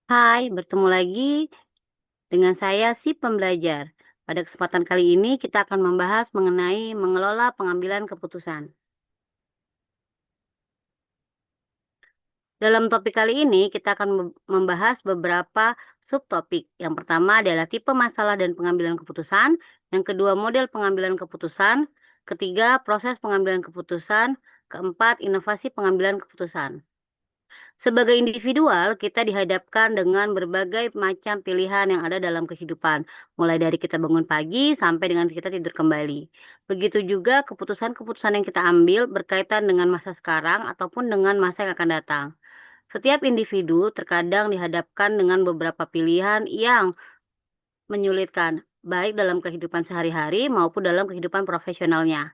Hai, bertemu lagi dengan saya si pembelajar. Pada kesempatan kali ini kita akan membahas mengenai mengelola pengambilan keputusan. Dalam topik kali ini kita akan membahas beberapa subtopik. Yang pertama adalah tipe masalah dan pengambilan keputusan. Yang kedua, model pengambilan keputusan. Ketiga, proses pengambilan keputusan. Keempat, inovasi pengambilan keputusan. Sebagai individual, kita dihadapkan dengan berbagai macam pilihan yang ada dalam kehidupan, mulai dari kita bangun pagi sampai dengan kita tidur kembali. Begitu juga keputusan-keputusan yang kita ambil berkaitan dengan masa sekarang ataupun dengan masa yang akan datang. Setiap individu terkadang dihadapkan dengan beberapa pilihan yang menyulitkan, baik dalam kehidupan sehari-hari maupun dalam kehidupan profesionalnya.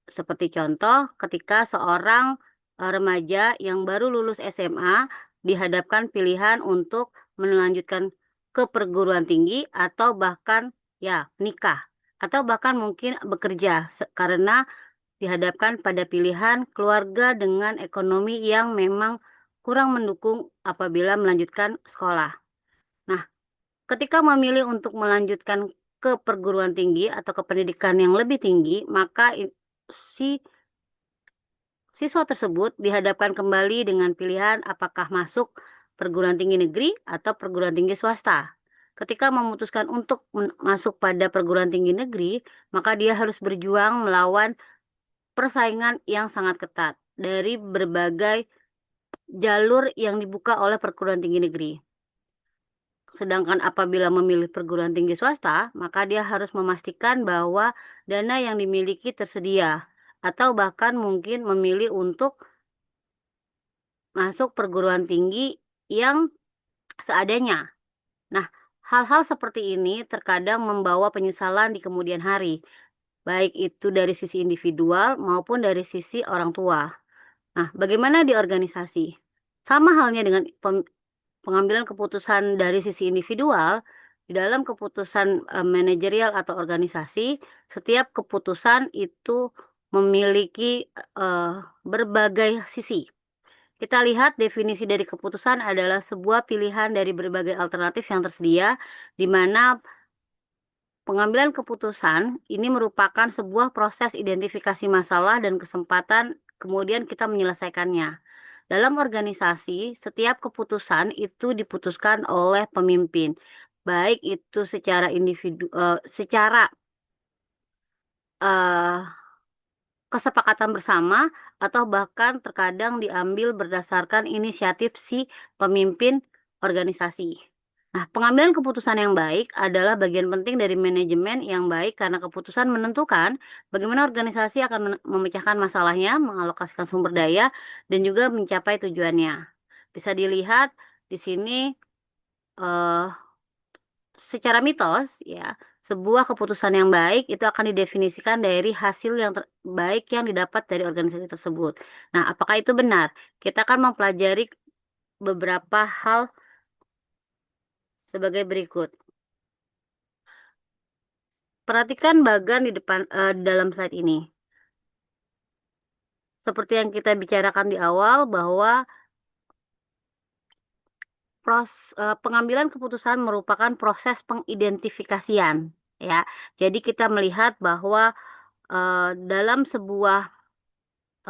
Seperti contoh ketika seorang remaja yang baru lulus SMA dihadapkan pilihan untuk melanjutkan ke perguruan tinggi atau bahkan ya nikah atau bahkan mungkin bekerja karena dihadapkan pada pilihan keluarga dengan ekonomi yang memang kurang mendukung apabila melanjutkan sekolah. Nah, ketika memilih untuk melanjutkan ke perguruan tinggi atau ke pendidikan yang lebih tinggi, maka si siswa tersebut dihadapkan kembali dengan pilihan apakah masuk perguruan tinggi negeri atau perguruan tinggi swasta. Ketika memutuskan untuk masuk pada perguruan tinggi negeri, maka dia harus berjuang melawan persaingan yang sangat ketat dari berbagai jalur yang dibuka oleh perguruan tinggi negeri. Sedangkan apabila memilih perguruan tinggi swasta, maka dia harus memastikan bahwa dana yang dimiliki tersedia, atau bahkan mungkin memilih untuk masuk perguruan tinggi yang seadanya. Nah, hal-hal seperti ini terkadang membawa penyesalan di kemudian hari, baik itu dari sisi individual maupun dari sisi orang tua. Nah, bagaimana di organisasi? Sama halnya dengan pengambilan keputusan dari sisi individual, di dalam keputusan manajerial atau organisasi, setiap keputusan itu memiliki berbagai sisi. Kita lihat definisi dari keputusan adalah sebuah pilihan dari berbagai alternatif yang tersedia, di mana pengambilan keputusan ini merupakan sebuah proses identifikasi masalah dan kesempatan kemudian kita menyelesaikannya. Dalam organisasi, setiap keputusan itu diputuskan oleh pemimpin, baik itu secara individu, secara eh, kesepakatan bersama atau bahkan terkadang diambil berdasarkan inisiatif si pemimpin organisasi. Nah, pengambilan keputusan yang baik adalah bagian penting dari manajemen yang baik karena keputusan menentukan bagaimana organisasi akan memecahkan masalahnya, mengalokasikan sumber daya, dan juga mencapai tujuannya. Bisa dilihat di sini eh, secara mitos ya, sebuah keputusan yang baik itu akan didefinisikan dari hasil yang terbaik yang didapat dari organisasi tersebut. Nah, apakah itu benar? Kita akan mempelajari beberapa hal sebagai berikut. Perhatikan bagan di depan dalam slide ini. Seperti yang kita bicarakan di awal bahwa pengambilan keputusan merupakan proses pengidentifikasian ya. Jadi kita melihat bahwa dalam sebuah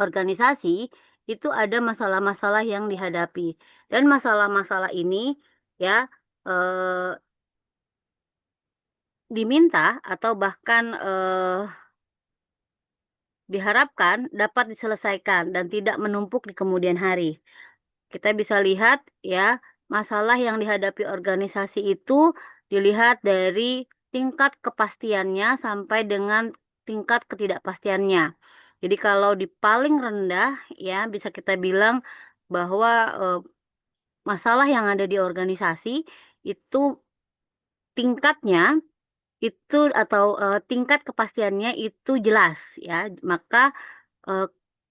organisasi itu ada masalah-masalah yang dihadapi dan masalah-masalah ini ya eh, diminta atau bahkan diharapkan dapat diselesaikan dan tidak menumpuk di kemudian hari. Kita bisa lihat ya, masalah yang dihadapi organisasi itu dilihat dari tingkat kepastiannya sampai dengan tingkat ketidakpastiannya. Jadi kalau di paling rendah ya bisa kita bilang bahwa masalah yang ada di organisasi itu tingkatnya itu atau tingkat kepastiannya itu jelas ya. Maka eh,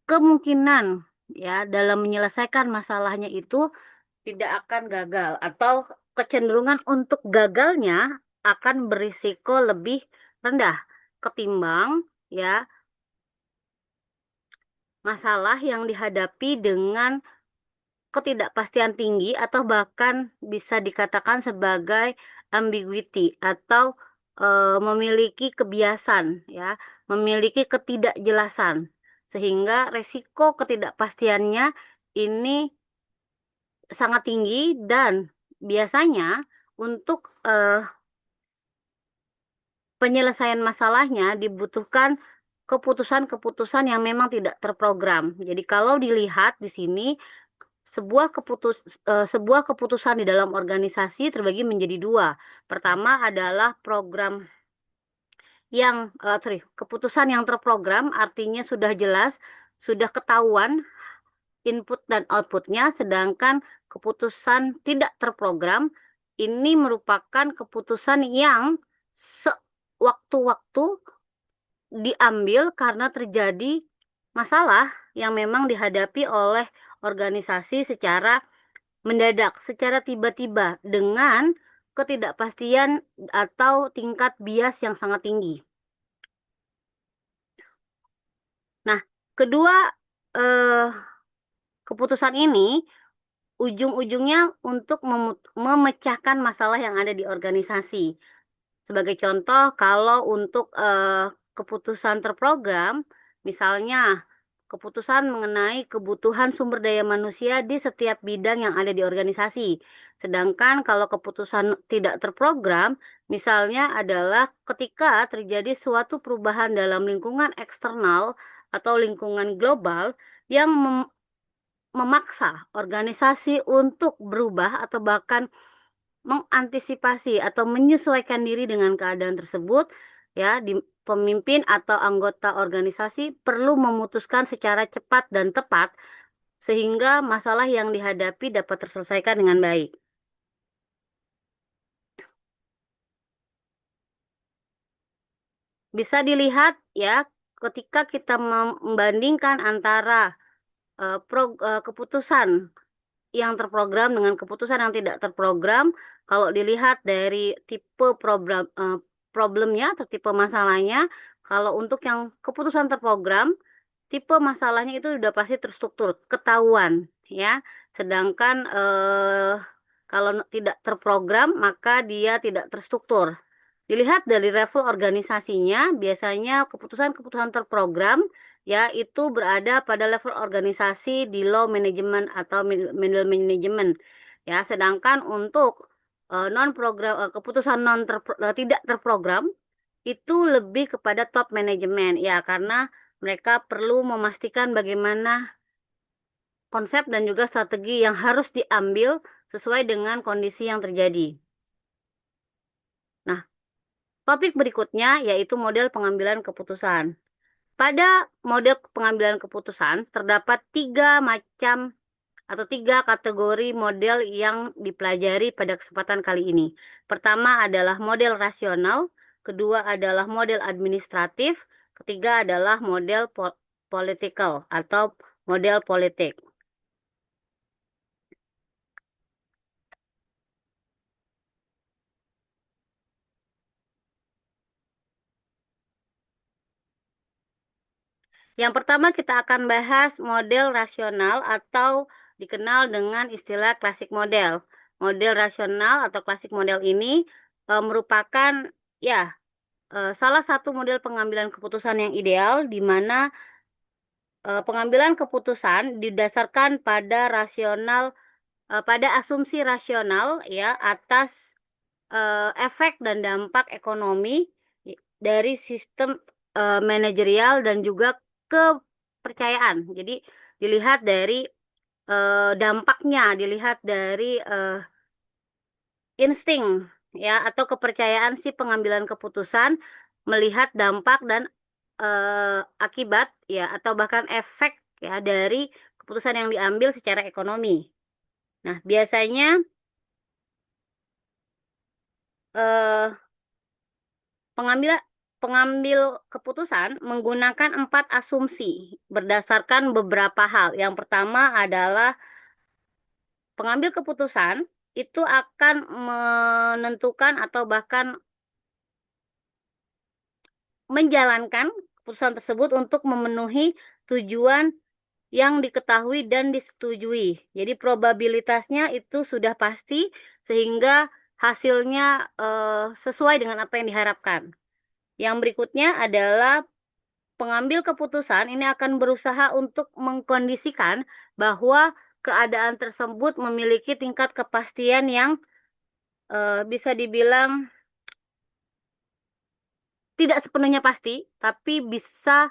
kemungkinan ya dalam menyelesaikan masalahnya itu tidak akan gagal atau kecenderungan untuk gagalnya akan berisiko lebih rendah ketimbang ya masalah yang dihadapi dengan ketidakpastian tinggi atau bahkan bisa dikatakan sebagai ambiguity atau memiliki kebiasan ya, memiliki ketidakjelasan. Sehingga resiko ketidakpastiannya ini sangat tinggi dan biasanya untuk penyelesaian masalahnya dibutuhkan keputusan-keputusan yang memang tidak terprogram. Jadi kalau dilihat di sini sebuah keputusan di dalam organisasi terbagi menjadi dua. Pertama adalah keputusan yang terprogram, artinya sudah jelas, sudah ketahuan input dan outputnya, sedangkan keputusan tidak terprogram ini merupakan keputusan yang sewaktu-waktu diambil karena terjadi masalah yang memang dihadapi oleh organisasi secara mendadak, secara tiba-tiba dengan ketidakpastian atau tingkat bias yang sangat tinggi. Nah, kedua eh, keputusan ini ujung-ujungnya untuk memecahkan masalah yang ada di organisasi. Sebagai contoh, kalau untuk keputusan terprogram, misalnya keputusan mengenai kebutuhan sumber daya manusia di setiap bidang yang ada di organisasi. Sedangkan kalau keputusan tidak terprogram, misalnya adalah ketika terjadi suatu perubahan dalam lingkungan eksternal atau lingkungan global yang memaksa organisasi untuk berubah atau bahkan mengantisipasi atau menyesuaikan diri dengan keadaan tersebut, ya, pemimpin atau anggota organisasi perlu memutuskan secara cepat dan tepat sehingga masalah yang dihadapi dapat terselesaikan dengan baik. Bisa dilihat ya, ketika kita membandingkan antara keputusan yang terprogram dengan keputusan yang tidak terprogram, kalau dilihat dari tipe problemnya atau tipe masalahnya, kalau untuk yang keputusan terprogram, tipe masalahnya itu sudah pasti terstruktur, ketahuan, ya. Sedangkan kalau tidak terprogram, maka dia tidak terstruktur. Dilihat dari level organisasinya, biasanya keputusan-keputusan terprogram ya itu berada pada level organisasi di low management atau middle management. Ya, sedangkan untuk keputusan tidak terprogram itu lebih kepada top management ya, karena mereka perlu memastikan bagaimana konsep dan juga strategi yang harus diambil sesuai dengan kondisi yang terjadi. Nah, topik berikutnya yaitu model pengambilan keputusan. Pada model pengambilan keputusan terdapat tiga macam atau tiga kategori model yang dipelajari pada kesempatan kali ini. Pertama adalah model rasional, kedua adalah model administratif, ketiga adalah model political atau model politik. Yang pertama kita akan bahas model rasional atau dikenal dengan istilah klasik model. Model rasional atau klasik model ini merupakan ya salah satu model pengambilan keputusan yang ideal di mana pengambilan keputusan didasarkan pada pada asumsi rasional ya atas efek dan dampak ekonomi dari sistem manajerial dan juga kepercayaan. Jadi dilihat dari dampaknya, dilihat dari insting ya atau kepercayaan si pengambilan keputusan melihat dampak dan akibat ya atau bahkan efek ya dari keputusan yang diambil secara ekonomi. Nah, biasanya eh, pengambil keputusan menggunakan 4 asumsi berdasarkan beberapa hal. Yang pertama adalah pengambil keputusan itu akan menentukan atau bahkan menjalankan keputusan tersebut untuk memenuhi tujuan yang diketahui dan disetujui. Jadi probabilitasnya itu sudah pasti sehingga hasilnya sesuai dengan apa yang diharapkan. Yang berikutnya adalah pengambil keputusan ini akan berusaha untuk mengkondisikan bahwa keadaan tersebut memiliki tingkat kepastian yang bisa dibilang tidak sepenuhnya pasti, tapi bisa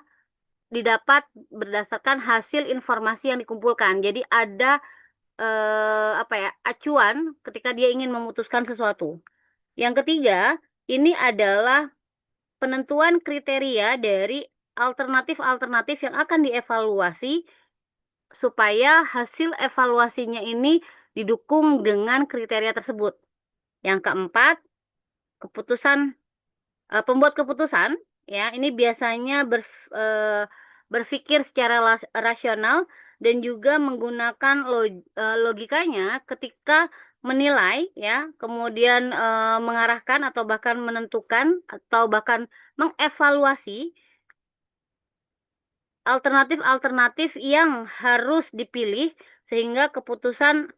didapat berdasarkan hasil informasi yang dikumpulkan. Jadi ada apa ya, acuan ketika dia ingin memutuskan sesuatu. Yang ketiga, ini adalah penentuan kriteria dari alternatif-alternatif yang akan dievaluasi supaya hasil evaluasinya ini didukung dengan kriteria tersebut. Yang keempat, keputusan pembuat keputusan ya ini biasanya berpikir secara rasional dan juga menggunakan logikanya ketika menilai ya, kemudian mengarahkan atau bahkan menentukan atau bahkan mengevaluasi alternatif-alternatif yang harus dipilih sehingga keputusan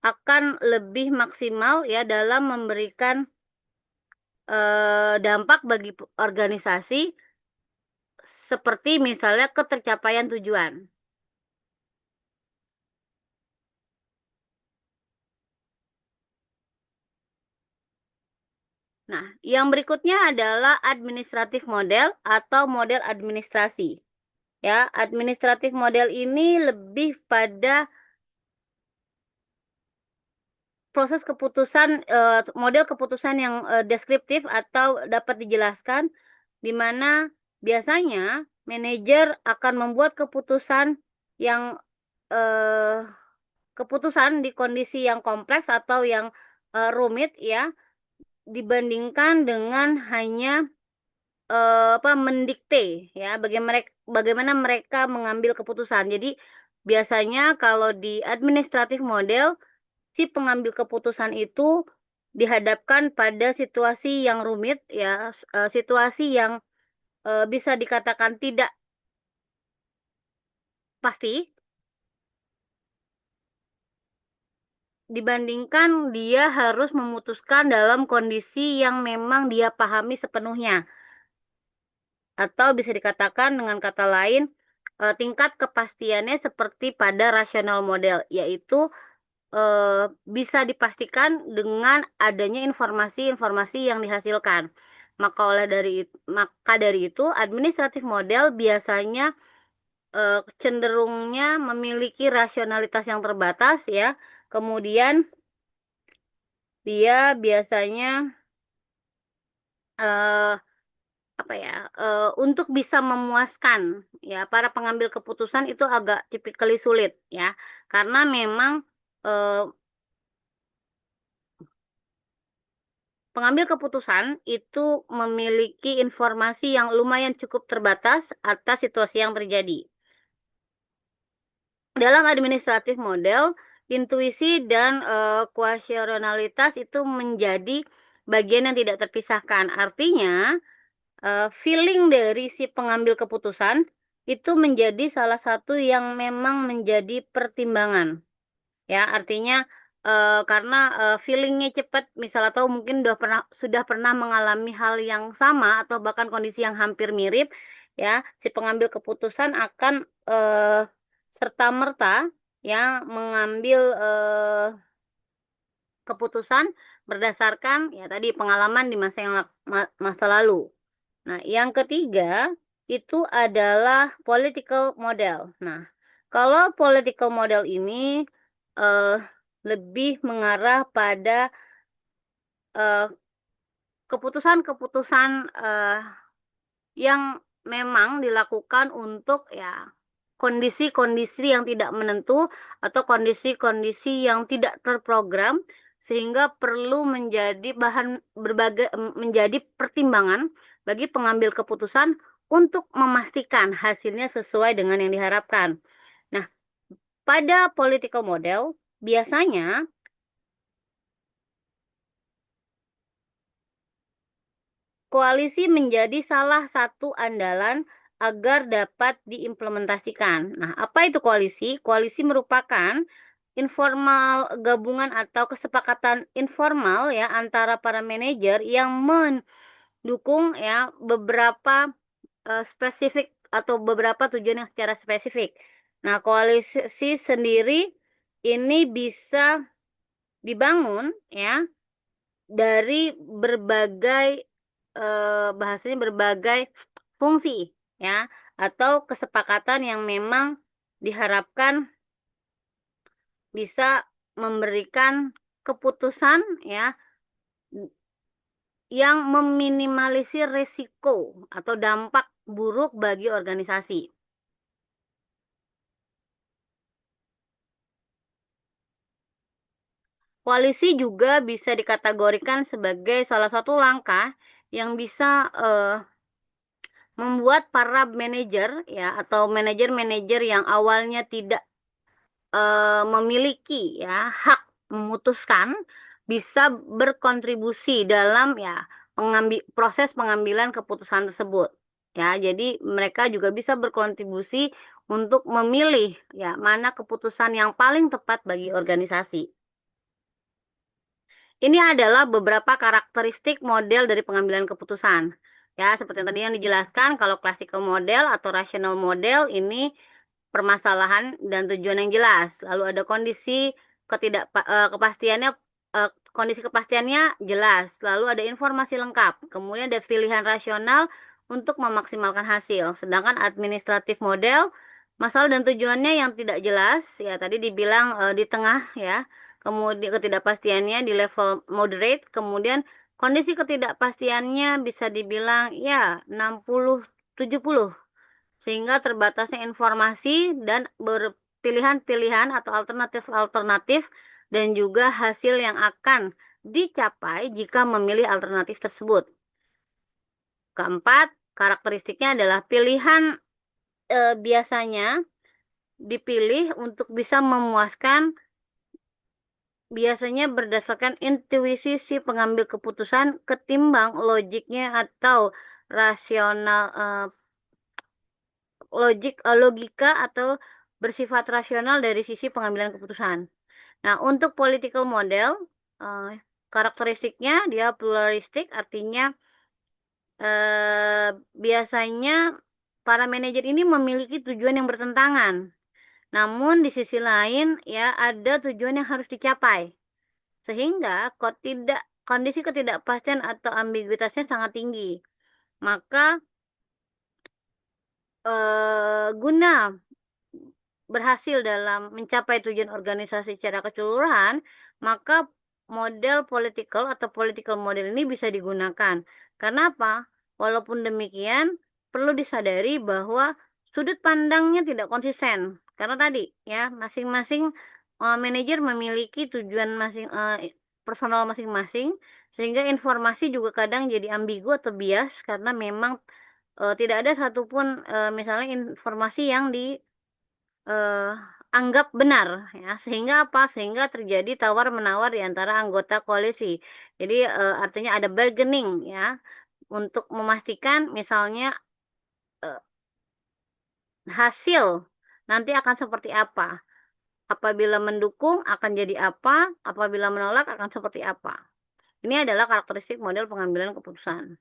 akan lebih maksimal ya dalam memberikan dampak bagi organisasi seperti misalnya ketercapaian tujuan. Nah, yang berikutnya adalah administratif model atau model administrasi. Ya, administratif model ini lebih pada proses keputusan, model keputusan yang deskriptif atau dapat dijelaskan, di mana biasanya manajer akan membuat keputusan yang eh, keputusan di kondisi yang kompleks atau yang rumit ya, dibandingkan dengan hanya mendikte ya bagaimana mereka mengambil keputusan. Jadi biasanya kalau di administratif model si pengambil keputusan itu dihadapkan pada situasi yang rumit ya, situasi yang bisa dikatakan tidak pasti dibandingkan dia harus memutuskan dalam kondisi yang memang dia pahami sepenuhnya. Atau bisa dikatakan dengan kata lain, tingkat kepastiannya seperti pada rational model, yaitu bisa dipastikan dengan adanya informasi-informasi yang dihasilkan. Maka dari itu administratif model biasanya cenderungnya memiliki rasionalitas yang terbatas ya. Kemudian dia biasanya eh, untuk bisa memuaskan ya para pengambil keputusan itu agak typically sulit ya, karena memang eh, pengambil keputusan itu memiliki informasi yang lumayan cukup terbatas atas situasi yang terjadi. Dalam administratif model, intuisi dan kuasionalitas itu menjadi bagian yang tidak terpisahkan. Artinya, feeling dari si pengambil keputusan itu menjadi salah satu yang memang menjadi pertimbangan. Ya, artinya karena feelingnya cepat, misal atau mungkin sudah pernah mengalami hal yang sama atau bahkan kondisi yang hampir mirip, ya, si pengambil keputusan akan serta-merta ya mengambil keputusan berdasarkan ya tadi pengalaman di masa lalu. Nah, yang ketiga itu adalah political model. Nah, kalau political model ini eh, lebih mengarah pada eh, keputusan-keputusan yang memang dilakukan untuk ya kondisi-kondisi yang tidak menentu atau kondisi-kondisi yang tidak terprogram sehingga perlu menjadi pertimbangan bagi pengambil keputusan untuk memastikan hasilnya sesuai dengan yang diharapkan. Nah, pada political model biasanya koalisi menjadi salah satu andalan agar dapat diimplementasikan. Nah, apa itu koalisi? Koalisi merupakan informal gabungan atau kesepakatan informal ya antara para manajer yang mendukung ya beberapa spesifik atau beberapa tujuan yang secara spesifik. Nah, koalisi sendiri ini bisa dibangun ya dari berbagai bahasanya berbagai fungsi ya atau kesepakatan yang memang diharapkan bisa memberikan keputusan ya yang meminimalisir risiko atau dampak buruk bagi organisasi. Koalisi juga bisa dikategorikan sebagai salah satu langkah yang bisa membuat para manajer ya atau manajer-manajer yang awalnya tidak memiliki ya hak memutuskan bisa berkontribusi dalam ya proses pengambilan keputusan tersebut. Ya, jadi mereka juga bisa berkontribusi untuk memilih ya mana keputusan yang paling tepat bagi organisasi. Ini adalah beberapa karakteristik model dari pengambilan keputusan. Ya, seperti tadi yang dijelaskan, kalau classical model atau rational model ini permasalahan dan tujuan yang jelas. Lalu ada kepastiannya, kondisi kepastiannya jelas. Lalu ada informasi lengkap. Kemudian ada pilihan rasional untuk memaksimalkan hasil. Sedangkan administratif model, masalah dan tujuannya yang tidak jelas, ya tadi dibilang di tengah ya. Kemudian ketidakpastiannya di level moderate, kemudian kondisi ketidakpastiannya bisa dibilang ya 60-70, sehingga terbatasnya informasi dan berpilihan-pilihan atau alternatif-alternatif dan juga hasil yang akan dicapai jika memilih alternatif tersebut. Keempat, karakteristiknya adalah pilihan biasanya dipilih untuk bisa memuaskan biasanya berdasarkan intuisi si pengambil keputusan ketimbang logiknya atau rasional logika atau bersifat rasional dari sisi pengambilan keputusan. Nah, untuk political model karakteristiknya dia pluralistik, artinya biasanya para manajer ini memiliki tujuan yang bertentangan. Namun di sisi lain ya ada tujuan yang harus dicapai. Sehingga kondisi ketidakpastian atau ambiguitasnya sangat tinggi. Maka guna berhasil dalam mencapai tujuan organisasi secara keseluruhan, maka model political atau political model ini bisa digunakan. Karena apa? Walaupun demikian, perlu disadari bahwa sudut pandangnya tidak konsisten. Karena tadi ya, masing-masing manajer memiliki tujuan personal masing-masing, sehingga informasi juga kadang jadi ambigu atau bias karena memang tidak ada satupun misalnya informasi yang anggap benar ya, sehingga apa? Sehingga terjadi tawar-menawar di antara anggota koalisi. Jadi artinya ada bargaining ya untuk memastikan misalnya hasil nanti akan seperti apa. Apabila mendukung akan jadi apa, apabila menolak akan seperti apa. Ini adalah karakteristik model pengambilan keputusan.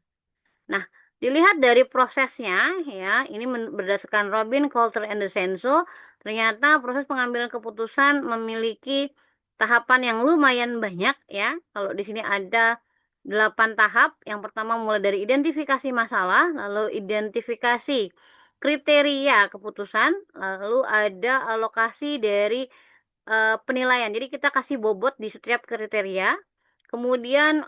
Nah, dilihat dari prosesnya ya, ini berdasarkan Robin, Coulter, and DeCenzo, ternyata proses pengambilan keputusan memiliki tahapan yang lumayan banyak ya. Kalau di sini ada 8 tahap. Yang pertama mulai dari identifikasi masalah, lalu identifikasi kriteria keputusan, lalu ada alokasi dari penilaian. Jadi kita kasih bobot di setiap kriteria, kemudian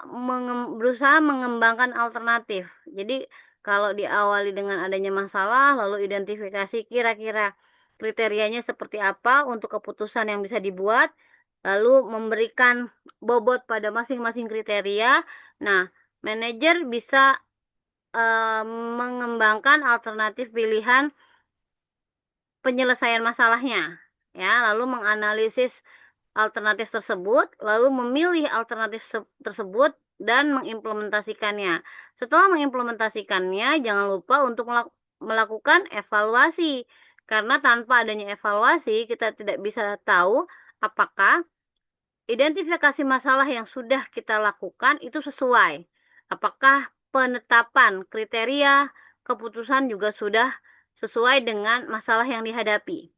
berusaha mengembangkan alternatif. Jadi kalau diawali dengan adanya masalah, lalu identifikasi kira-kira kriterianya seperti apa untuk keputusan yang bisa dibuat, lalu memberikan bobot pada masing-masing kriteria. Nah, manajer bisa mengembangkan alternatif pilihan penyelesaian masalahnya, ya, lalu menganalisis alternatif tersebut, lalu memilih alternatif tersebut dan mengimplementasikannya. Setelah mengimplementasikannya, jangan lupa untuk melakukan evaluasi. Karena tanpa adanya evaluasi, kita tidak bisa tahu apakah identifikasi masalah yang sudah kita lakukan itu sesuai. Apakah penetapan kriteria keputusan juga sudah sesuai dengan masalah yang dihadapi.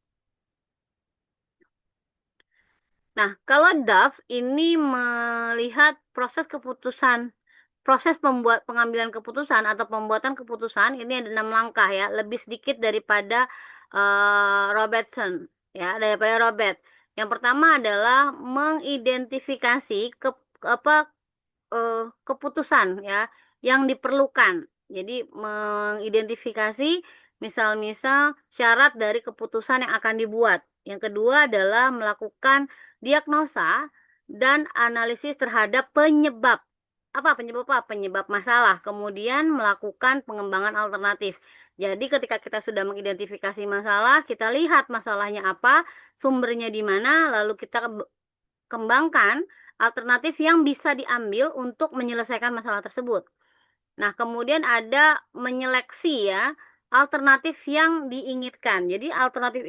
Nah, kalau DAF ini melihat proses pengambilan keputusan atau pembuatan keputusan ini ada 6 langkah ya, lebih sedikit daripada Robertson ya, daripada Robert. Yang pertama adalah mengidentifikasi keputusan ya yang diperlukan. Jadi mengidentifikasi misal-misal syarat dari keputusan yang akan dibuat. Yang kedua adalah melakukan diagnosa dan analisis terhadap penyebab. Apa penyebab apa? Penyebab masalah. Kemudian melakukan pengembangan alternatif. Jadi ketika kita sudah mengidentifikasi masalah, kita lihat masalahnya apa, sumbernya di mana, lalu kita kembangkan alternatif yang bisa diambil untuk menyelesaikan masalah tersebut. Nah, kemudian ada menyeleksi ya, alternatif yang diinginkan. Jadi alternatif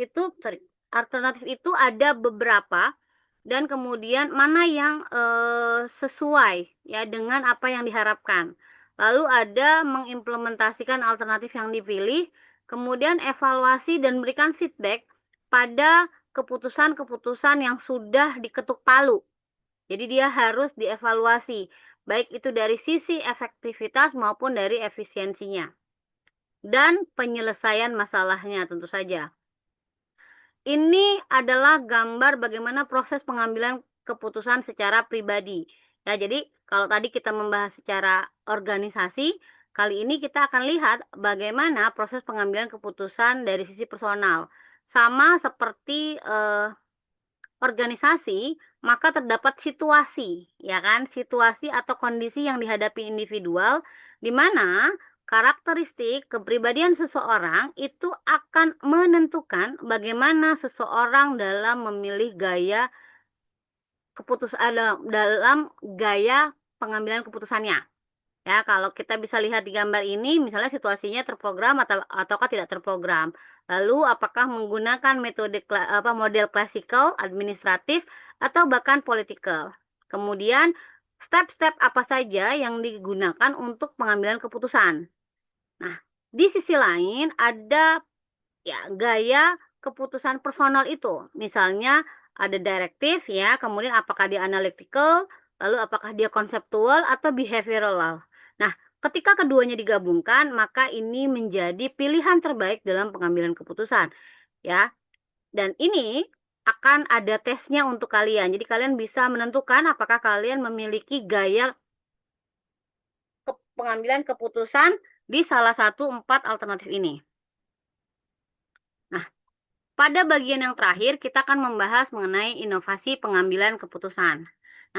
itu ada beberapa dan kemudian mana yang sesuai ya dengan apa yang diharapkan. Lalu ada mengimplementasikan alternatif yang dipilih, kemudian evaluasi dan berikan feedback pada keputusan-keputusan yang sudah diketuk palu. Jadi dia harus dievaluasi, baik itu dari sisi efektivitas maupun dari efisiensinya. Dan penyelesaian masalahnya tentu saja. Ini adalah gambar bagaimana proses pengambilan keputusan secara pribadi. Ya, jadi kalau tadi kita membahas secara organisasi, kali ini kita akan lihat bagaimana proses pengambilan keputusan dari sisi personal. Sama seperti organisasi, maka terdapat situasi, ya kan? Situasi atau kondisi yang dihadapi individual di mana karakteristik kepribadian seseorang itu akan menentukan bagaimana seseorang dalam memilih dalam gaya pengambilan keputusannya. Ya, kalau kita bisa lihat di gambar ini, misalnya situasinya terprogram ataukah tidak terprogram. Lalu apakah menggunakan model klasikal, administratif, atau bahkan politikal. Kemudian step-step apa saja yang digunakan untuk pengambilan keputusan. Nah, di sisi lain ada ya gaya keputusan personal itu. Misalnya ada direktif ya, kemudian apakah dia analytical, lalu apakah dia konseptual atau behavioral. Nah, ketika keduanya digabungkan, maka ini menjadi pilihan terbaik dalam pengambilan keputusan ya. Dan ini akan ada tesnya untuk kalian. Jadi kalian bisa menentukan apakah kalian memiliki gaya pengambilan keputusan di salah satu 4 alternatif ini. Nah, pada bagian yang terakhir, kita akan membahas mengenai inovasi pengambilan keputusan.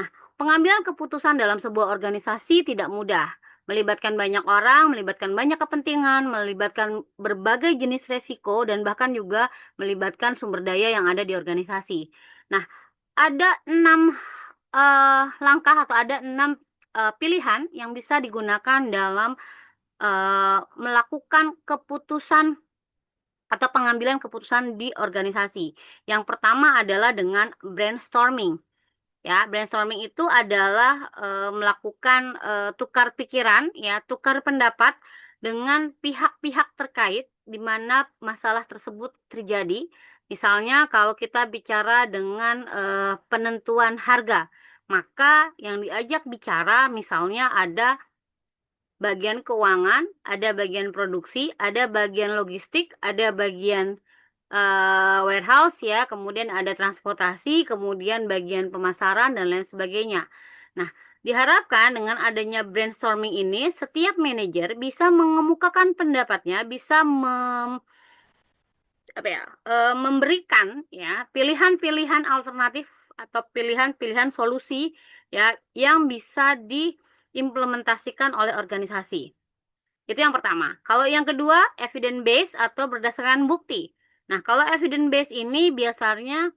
Nah, pengambilan keputusan dalam sebuah organisasi tidak mudah. Melibatkan banyak orang, melibatkan banyak kepentingan, melibatkan berbagai jenis resiko, dan bahkan juga melibatkan sumber daya yang ada di organisasi. Nah, ada 6 langkah atau ada 6 pilihan yang bisa digunakan dalam melakukan keputusan atau pengambilan keputusan di organisasi. Yang pertama adalah dengan brainstorming. Ya, brainstorming itu adalah melakukan tukar pikiran, ya, tukar pendapat dengan pihak-pihak terkait di mana masalah tersebut terjadi. Misalnya kalau kita bicara dengan penentuan harga, maka yang diajak bicara misalnya ada bagian keuangan, ada bagian produksi, ada bagian logistik, ada bagian warehouse ya, kemudian ada transportasi, kemudian bagian pemasaran dan lain sebagainya. Nah, diharapkan dengan adanya brainstorming ini, setiap manajer bisa mengemukakan pendapatnya, bisa memberikan ya pilihan-pilihan alternatif atau pilihan-pilihan solusi ya yang bisa diimplementasikan oleh organisasi. Itu yang pertama. Kalau yang kedua, evidence based atau berdasarkan bukti. Nah, kalau evidence based ini biasanya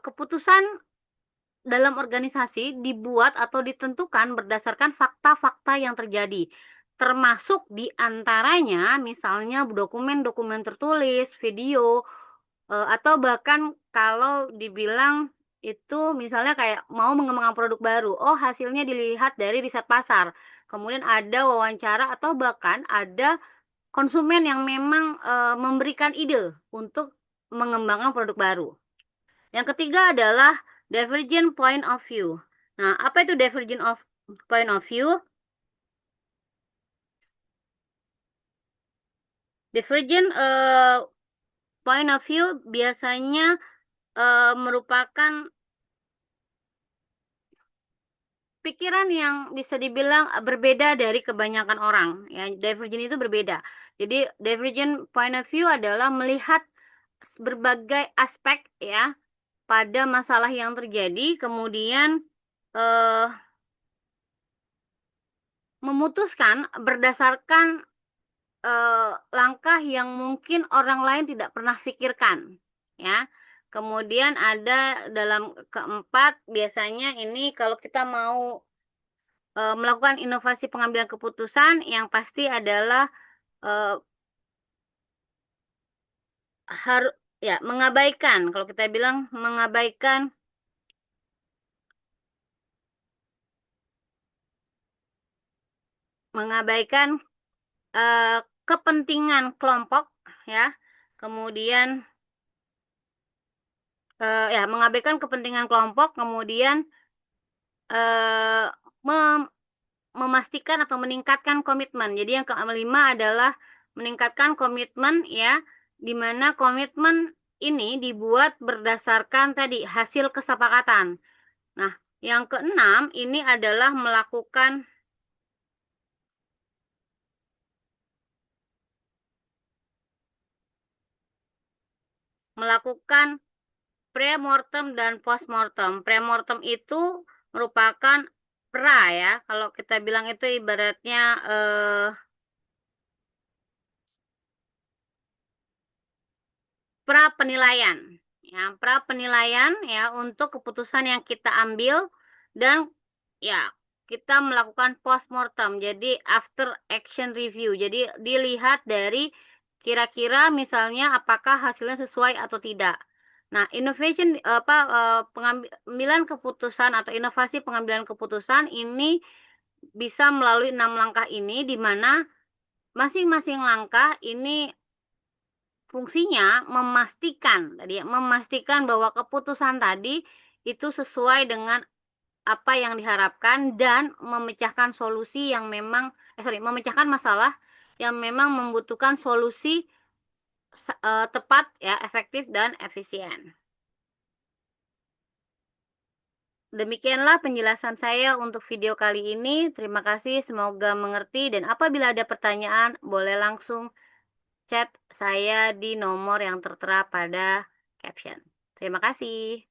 keputusan dalam organisasi dibuat atau ditentukan berdasarkan fakta-fakta yang terjadi. termasuk di antaranya misalnya dokumen-dokumen tertulis, video, atau bahkan kalau dibilang itu misalnya kayak mau mengembangkan produk baru, oh hasilnya dilihat dari riset pasar, kemudian ada wawancara atau bahkan ada konsumen yang memang, memberikan ide untuk mengembangkan produk baru. Yang ketiga adalah divergent point of view. Nah, apa itu divergent point of view? Divergent point of view biasanya merupakan pikiran yang bisa dibilang berbeda dari kebanyakan orang. Ya, divergent itu berbeda. Jadi divergent point of view adalah melihat berbagai aspek ya pada masalah yang terjadi, kemudian eh, memutuskan berdasarkan langkah yang mungkin orang lain tidak pernah pikirkan, ya. Kemudian ada dalam keempat, biasanya ini kalau kita mau melakukan inovasi pengambilan keputusan, yang pasti adalah harus ya mengabaikan, kalau kita bilang mengabaikan kepentingan kelompok, ya. Kemudian ya mengabaikan kepentingan kelompok, kemudian eh, memastikan atau meningkatkan komitmen. Jadi yang kelima adalah meningkatkan komitmen, ya, di mana komitmen ini dibuat berdasarkan tadi hasil kesepakatan. Nah, yang keenam ini adalah melakukan premortem dan postmortem. Premortem itu merupakan pra, ya. Kalau kita bilang itu ibaratnya pra penilaian, ya, pra penilaian ya untuk keputusan yang kita ambil, dan ya kita melakukan postmortem, jadi after action review, jadi dilihat dari kira-kira misalnya apakah hasilnya sesuai atau tidak. Nah, innovation pengambilan keputusan atau inovasi pengambilan keputusan ini bisa melalui 6 langkah ini, di mana masing-masing langkah ini fungsinya memastikan bahwa keputusan tadi itu sesuai dengan apa yang diharapkan dan memecahkan masalah yang memang membutuhkan solusi tepat, ya, efektif dan efisien. Demikianlah penjelasan saya untuk video kali ini. Terima kasih, semoga mengerti, dan apabila ada pertanyaan boleh langsung chat saya di nomor yang tertera pada caption. Terima kasih.